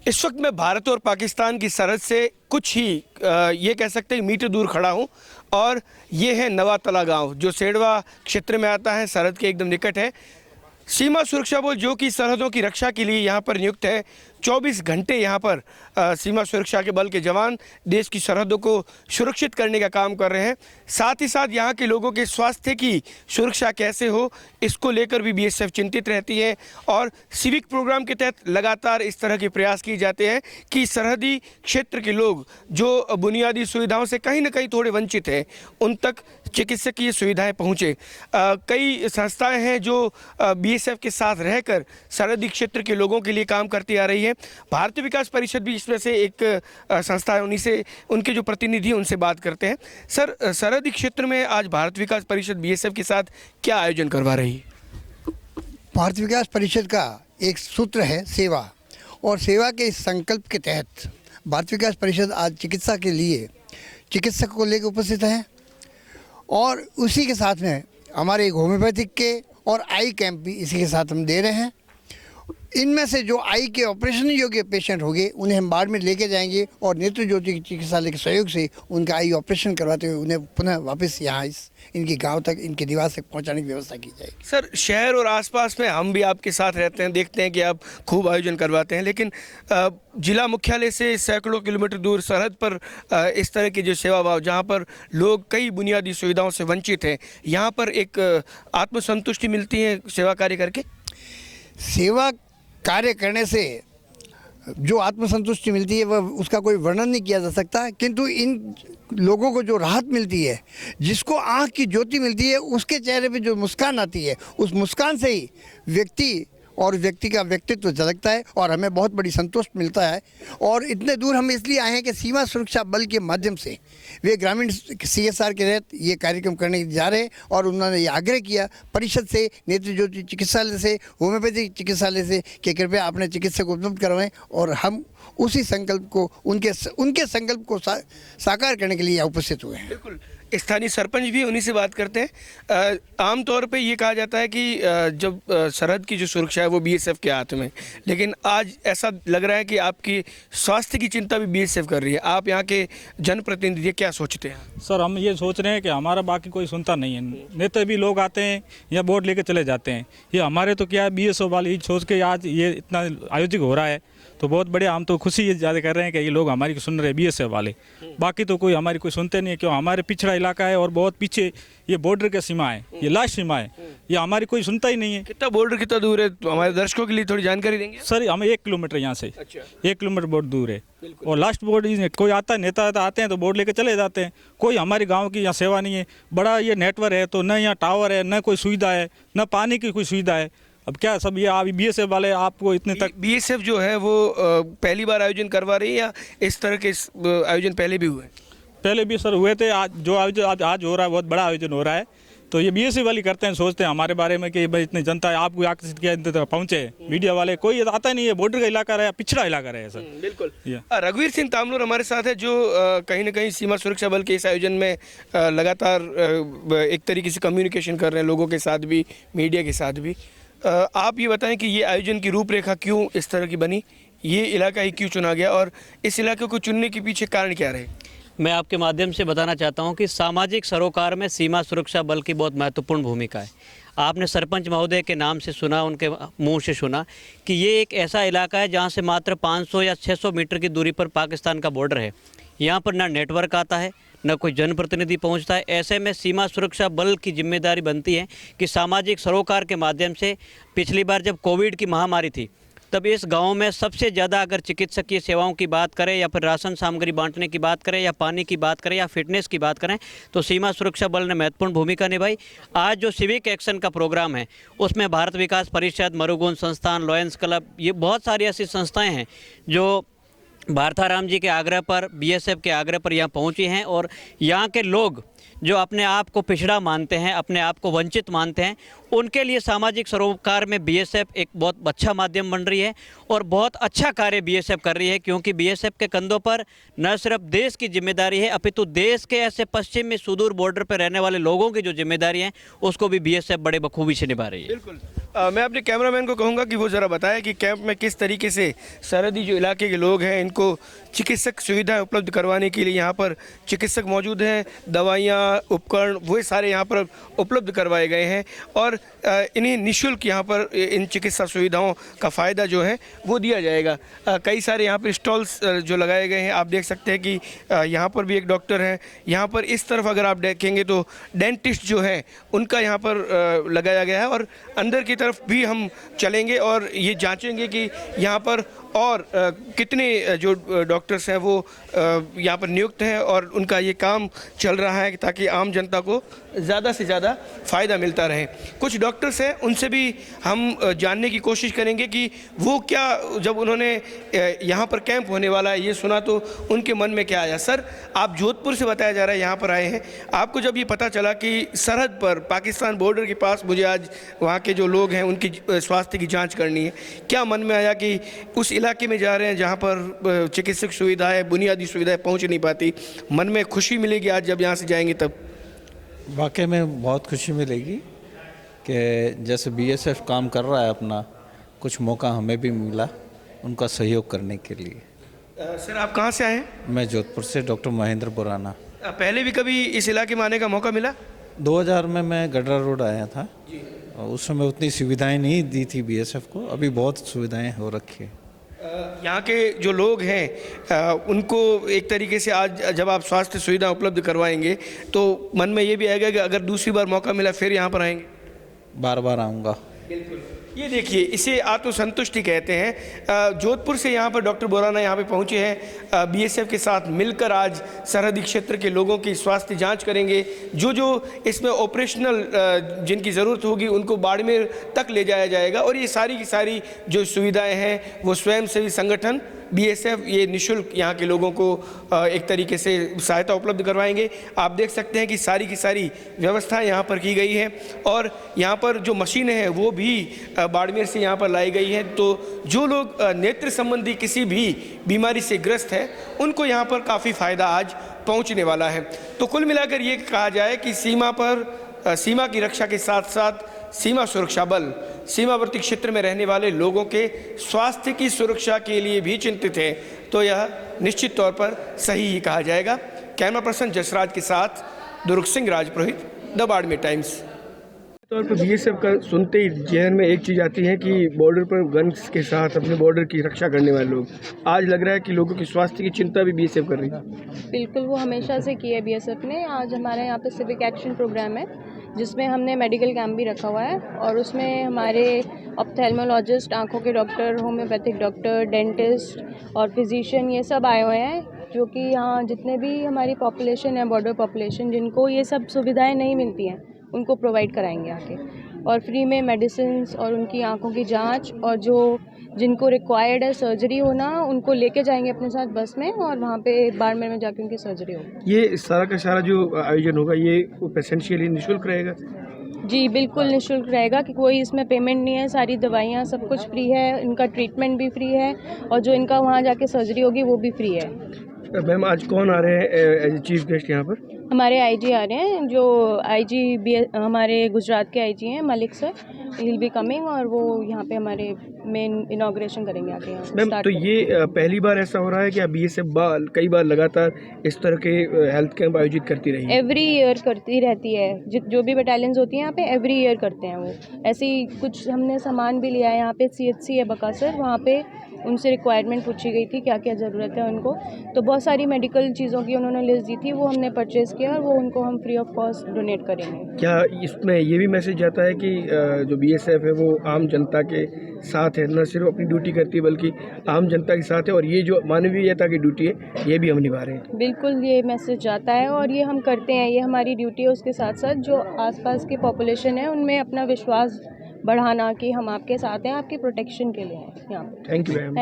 इस वक्त मैं भारत और पाकिस्तान की सरहद से कुछ ही ये कह सकते हैं मीटर दूर खड़ा हूँ और ये है नवातला गांव जो सेडवा क्षेत्र में आता है, सरहद के एकदम निकट है। सीमा सुरक्षा बल जो कि सरहदों की रक्षा के लिए यहाँ पर नियुक्त है, 24 घंटे यहाँ पर सीमा सुरक्षा के बल के जवान देश की सरहदों को सुरक्षित करने का काम कर रहे हैं। साथ ही साथ यहाँ के लोगों के स्वास्थ्य की सुरक्षा कैसे हो, इसको लेकर भी बीएसएफ चिंतित रहती है और सिविक प्रोग्राम के तहत लगातार इस तरह के प्रयास किए जाते हैं कि सरहदी क्षेत्र के लोग जो बुनियादी सुविधाओं से कहीं ना कहीं थोड़े वंचित हैं, उन तक चिकित्सकीय सुविधाएं पहुँचे। कई संस्थाएं हैं जो बीएसएफ के साथ रहकर सरहदी क्षेत्र के लोगों के लिए काम करती आ रही है। भारतीय विकास परिषद भी इसमें से एक संस्था है, उन्हीं से उनके जो प्रतिनिधि हैं उनसे बात करते हैं। सर, सरहदी क्षेत्र में आज भारतीय विकास परिषद बीएसएफ के साथ क्या आयोजन करवा रही है? भारतीय विकास परिषद का एक सूत्र है सेवा, और सेवा के इस संकल्प के तहत भारतीय विकास परिषद आज चिकित्सा के लिए चिकित्सक को लेकर उपस्थित है और उसी के साथ में हमारे एक होम्योपैथिक के और आई कैंप भी इसी के साथ हम दे रहे हैं। इनमें से जो आई के ऑपरेशन योग्य पेशेंट होंगे उन्हें हम बाढ़ में लेके जाएंगे और नेत्र ज्योति चिकित्सालय के सहयोग से उनका आई ऑपरेशन करवाते हुए उन्हें पुनः वापस यहाँ इनके गांव तक, इनके निवास तक पहुँचाने की व्यवस्था की जाएगी। सर, शहर और आसपास में हम भी आपके साथ रहते हैं, देखते हैं कि आप खूब आयोजन करवाते हैं, लेकिन जिला मुख्यालय से सैकड़ों किलोमीटर दूर सरहद पर इस तरह की जो सेवा भाव, जहाँ पर लोग कई बुनियादी सुविधाओं से वंचित हैं, यहाँ पर एक आत्मसंतुष्टि मिलती है सेवा कार्य करके? सेवा कार्य करने से जो आत्मसंतुष्टि मिलती है वह उसका कोई वर्णन नहीं किया जा सकता, किंतु इन लोगों को जो राहत मिलती है, जिसको आँख की ज्योति मिलती है, उसके चेहरे पे जो मुस्कान आती है, उस मुस्कान से ही व्यक्ति का व्यक्तित्व झलकता है और हमें बहुत बड़ी संतोष मिलता है। और इतने दूर हम इसलिए आए हैं कि सीमा सुरक्षा बल के माध्यम से वे ग्रामीण CSR के तहत ये कार्यक्रम करने जा रहे हैं और उन्होंने ये आग्रह किया परिषद से, नेत्र ज्योति चिकित्सालय से, होम्योपैथिक चिकित्सालय से कि कृपया अपने चिकित्सक उपलब्ध करवाएं और हम उसी संकल्प को उनके संकल्प को साकार करने के लिए उपस्थित हुए हैं। बिल्कुल, स्थानीय सरपंच भी उन्हीं से बात करते हैं। आमतौर पे ये कहा जाता है कि जब सरहद की जो सुरक्षा है वो बीएसएफ के हाथ में, लेकिन आज ऐसा लग रहा है कि आपकी स्वास्थ्य की चिंता भी बीएसएफ कर रही है। आप यहाँ के जनप्रतिनिधि क्या सोचते हैं? सर, हम ये सोच रहे हैं कि हमारा बाकी कोई सुनता नहीं है। नेता भी लोग आते हैं या बोर्ड लेके चले जाते हैं। ये हमारे तो क्या है, बीएसएफ वाले ही सोच के आज ये इतना आयोजित हो रहा है तो बहुत बड़े, हम तो खुशी ये ज़्यादा कर रहे हैं कि ये लोग हमारी सुन रहे हैं बीएसएफ वाले। बाकी तो कोई हमारी कोई सुनते नहीं है, क्यों हमारे पिछड़ा इलाका है और बहुत पीछे ये बॉर्डर की सीमा है, ये लास्ट सीमा है, ये हमारी कोई सुनता ही नहीं है। कितना बॉर्डर कितना दूर है, तो हमारे दर्शकों के लिए थोड़ी जानकारी देंगे? सर, हमें 1 किलोमीटर यहाँ से, अच्छा, 1 किलोमीटर बहुत दूर है और लास्ट बॉर्डर कोई आता है, नेता आते हैं तो बोर्ड लेके चले जाते हैं। कोई हमारे गाँव की यहाँ सेवा नहीं है। बड़ा ये नेटवर्क है तो न यहाँ टावर है, न कोई सुविधा है, न पानी की कोई सुविधा है। अब क्या सब ये आप बीएसएफ वाले आपको इतने तक? बीएसएफ जो है वो पहली बार आयोजन करवा रही है या इस तरह के आयोजन पहले भी हुए? पहले भी सर हुए थे। आज जो आयोजन आज हो रहा है बहुत बड़ा आयोजन हो रहा है, तो ये बीएसएफ वाली करते हैं, सोचते हैं हमारे बारे में कि भाई इतनी जनता है, आपको आकर्षित किया तक पहुँचे। मीडिया वाले कोई आता नहीं है, बॉर्डर का इलाका रहा, पिछड़ा इलाका रहा है सर। बिल्कुल। रघुवीर सिंह तामलूर हमारे साथ है जो कहीं ना कहीं सीमा सुरक्षा बल के इस आयोजन में लगातार एक तरीके से कम्युनिकेशन कर रहे हैं, लोगों के साथ भी, मीडिया के साथ भी। आप ये बताएं कि ये आयोजन की रूपरेखा क्यों इस तरह की बनी, ये इलाका ही क्यों चुना गया और इस इलाके को चुनने के पीछे कारण क्या रहे? मैं आपके माध्यम से बताना चाहता हूं कि सामाजिक सरोकार में सीमा सुरक्षा बल की बहुत महत्वपूर्ण भूमिका है। आपने सरपंच महोदय के नाम से सुना, उनके मुंह से सुना कि ये एक ऐसा इलाका है जहां से मात्र 500 या 600 मीटर की दूरी पर पाकिस्तान का बॉर्डर है। यहाँ पर ना नेटवर्क आता है, न कोई जनप्रतिनिधि पहुंचता है। ऐसे में सीमा सुरक्षा बल की जिम्मेदारी बनती है कि सामाजिक सरोकार के माध्यम से, पिछली बार जब कोविड की महामारी थी तब इस गांव में सबसे ज़्यादा अगर चिकित्सकीय सेवाओं की बात करें या फिर राशन सामग्री बांटने की बात करें या पानी की बात करें या फिटनेस की बात करें तो सीमा सुरक्षा बल ने महत्वपूर्ण भूमिका निभाई। आज जो सिविक एक्शन का प्रोग्राम है उसमें भारत विकास परिषद, मरुगुण संस्थान, लॉयंस क्लब, ये बहुत सारी ऐसी संस्थाएँ हैं जो भारताराम जी के आग्रह पर, बीएसएफ के आग्रह पर यहाँ पहुँची हैं और यहाँ के लोग जो अपने आप को पिछड़ा मानते हैं, अपने आप को वंचित मानते हैं, उनके लिए सामाजिक सरोकार में बीएसएफ एक बहुत अच्छा माध्यम बन रही है और बहुत अच्छा कार्य बीएसएफ कर रही है, क्योंकि बीएसएफ के कंधों पर न सिर्फ देश की जिम्मेदारी है अपितु देश के ऐसे पश्चिम में सुदूर बॉर्डर पर रहने वाले लोगों की जो जिम्मेदारी है उसको भी बीएसएफ बड़े बखूबी से निभा रही है। बिल्कुल। मैं अपने कैमरामैन को कहूँगा कि वो ज़रा बताए कि कैंप में किस तरीके से सरहदी जो इलाके के लोग हैं इनको चिकित्सक सुविधाएं उपलब्ध करवाने के लिए यहाँ पर चिकित्सक मौजूद हैं, दवाइयाँ, उपकरण वो सारे यहाँ पर उपलब्ध करवाए गए हैं और इन्हें निःशुल्क यहाँ पर इन चिकित्सा सुविधाओं का फ़ायदा जो है वो दिया जाएगा। कई सारे यहाँ पर स्टॉल्स जो लगाए गए हैं, आप देख सकते हैं कि यहाँ पर भी एक डॉक्टर है। यहाँ पर इस तरफ अगर आप देखेंगे तो डेंटिस्ट जो है उनका यहाँ पर लगाया गया है और अंदर की तरफ भी हम चलेंगे और ये जांचेंगे कि यहाँ पर और कितने जो डॉक्टर्स हैं वो यहाँ पर नियुक्त हैं और उनका ये काम चल रहा है ताकि आम जनता को ज़्यादा से ज़्यादा फ़ायदा मिलता रहे। कुछ डॉक्टर्स हैं उनसे भी हम जानने की कोशिश करेंगे कि वो क्या, जब उन्होंने यहाँ पर कैंप होने वाला है ये सुना तो उनके मन में क्या आया। सर, आप जोधपुर से बताया जा रहा है यहाँ पर आए हैं, आपको जब ये पता चला कि सरहद पर पाकिस्तान बॉर्डर के पास मुझे आज वहाँ के जो लोग हैं उनकी स्वास्थ्य की जाँच करनी है, क्या मन में आया कि उस इलाके में जा रहे हैं जहाँ पर चिकित्सक सुविधाएं, बुनियादी सुविधाएं पहुँच नहीं पाती, मन में खुशी मिलेगी आज जब यहाँ से जाएंगे तब? वाकई में बहुत खुशी मिलेगी कि जैसे बीएसएफ काम कर रहा है अपना, कुछ मौका हमें भी मिला उनका सहयोग करने के लिए। सर, आप कहाँ से आए हैं? मैं जोधपुर से डॉक्टर महेंद्र बुराना। पहले भी कभी इस इलाके में आने का मौका मिला? 2000 में मैं गडरा रोड आया था और उस समय उतनी सुविधाएं नहीं दी थी बीएसएफ को, अभी बहुत सुविधाएं हो रखी है। यहाँ के जो लोग हैं उनको एक तरीके से आज जब आप स्वास्थ्य सुविधा उपलब्ध करवाएंगे तो मन में ये भी आएगा कि अगर दूसरी बार मौका मिला फिर यहाँ पर आएंगे? बार बार आऊँगा। बिल्कुल, ये देखिए इसे आत्मसंतुष्टि कहते हैं। जोधपुर से यहाँ पर डॉक्टर बोराना यहाँ पे पहुँचे हैं, बीएसएफ के साथ मिलकर आज सरहदी क्षेत्र के लोगों की स्वास्थ्य जांच करेंगे। जो जो इसमें ऑपरेशनल जिनकी ज़रूरत होगी उनको बाड़मेर तक ले जाया जाएगा और ये सारी की सारी जो सुविधाएं हैं वो स्वयंसेवी संगठन बीएसएफ ये निःशुल्क यहाँ के लोगों को एक तरीके से सहायता उपलब्ध करवाएंगे। आप देख सकते हैं कि सारी की सारी व्यवस्थाएं यहाँ पर की गई है और यहाँ पर जो मशीनें हैं वो भी बाड़मेर से यहाँ पर लाई गई हैं। तो जो लोग नेत्र संबंधी किसी भी बीमारी से ग्रस्त है उनको यहाँ पर काफ़ी फ़ायदा आज पहुँचने वाला है। तो कुल मिलाकर ये कहा जाए कि सीमा पर सीमा की रक्षा के साथ साथ सीमा सुरक्षा बल सीमावर्ती क्षेत्र में रहने वाले लोगों के स्वास्थ्य की सुरक्षा के लिए भी चिंतित है, तो यह निश्चित तौर पर सही ही कहा जाएगा। कैमरा पर्सन जसराज के साथ दुर्ग सिंह राजपुरोहित, द बाड़मेर टाइम्स। तौर पर बीएसएफ का सुनते ही जहन में एक चीज़ आती है कि बॉर्डर पर गन्स के साथ अपने बॉर्डर की रक्षा करने वाले लोग, आज लग रहा है कि लोगों की स्वास्थ्य की चिंता भी बीएसएफ कर रही है। बिल्कुल, वो हमेशा से की है बीएसएफ ने। आज हमारे यहाँ पे सिविक एक्शन प्रोग्राम है जिसमें हमने मेडिकल कैंप भी रखा हुआ है और उसमें हमारे ऑप्थेल्मोलॉजिस्ट, आँखों के डॉक्टर, होम्योपैथिक डॉक्टर, डेंटिस्ट और फिजिशियन ये सब आए हुए हैं, जो कि यहाँ जितने भी हमारी पॉपुलेशन है, बॉर्डर पॉपुलेशन, जिनको ये सब सुविधाएं नहीं मिलती हैं उनको प्रोवाइड कराएंगे आके और फ्री में मेडिसिन्स और उनकी आँखों की जांच और जो जिनको रिक्वायर्ड है सर्जरी होना उनको लेके जाएंगे अपने साथ बस में और वहाँ पे बाड़मेर में जाके उनकी सर्जरी होगी। ये सारा का सारा जो आयोजन होगा ये पेशेंट के लिए निःशुल्क रहेगा? जी बिल्कुल निःशुल्क रहेगा कि कोई इसमें पेमेंट नहीं है, सारी दवाइयाँ सब कुछ फ्री है, इनका ट्रीटमेंट भी फ्री है और जो इनका वहाँ जाके सर्जरी होगी वो भी फ्री है। मैम, आज कौन आ रहे हैं एज चीफ गेस्ट यहाँ पर? हमारे आईजी आ रहे हैं, जो आईजी हमारे गुजरात के आईजी हैं Malik sir, will be coming और वो यहाँ पे हमारे मेन इनॉग्रेशन करेंगे आके यहाँ। मैम, तो ये पहली बार ऐसा हो रहा है कि अब बीएसएफ कई बार लगातार इस तरह के हेल्थ कैंप आयोजित करती रही है? एवरी ईयर करती रहती है, जो भी बटालियंस होती हैं यहाँ पे एवरी ईयर करते हैं वो। ऐसे ही कुछ हमने सामान भी लिया है यहाँ पे, CHC है बकासर, वहाँ पे उनसे रिक्वायरमेंट पूछी गई थी क्या क्या ज़रूरत है उनको, तो बहुत सारी मेडिकल चीज़ों की उन्होंने लिस्ट दी थी, वो हमने परचेज़ किया और वो उनको हम फ्री ऑफ कॉस्ट डोनेट करेंगे। क्या इसमें ये भी मैसेज जाता है कि जो बीएसएफ है वो आम जनता के साथ है, न सिर्फ अपनी ड्यूटी करती है बल्कि आम जनता के साथ है और ये जो मानवीयता की ड्यूटी है ये भी हम निभा रहे हैं? बिल्कुल, ये मैसेज जाता है और ये हम करते हैं, ये हमारी ड्यूटी है। उसके साथ साथ जो आसपास की पॉपुलेशन है उनमें अपना विश्वास बढ़ाना कि हम आपके साथ हैं, आपके प्रोटेक्शन के लिए हैं यहाँ पे। Thank you ma'am.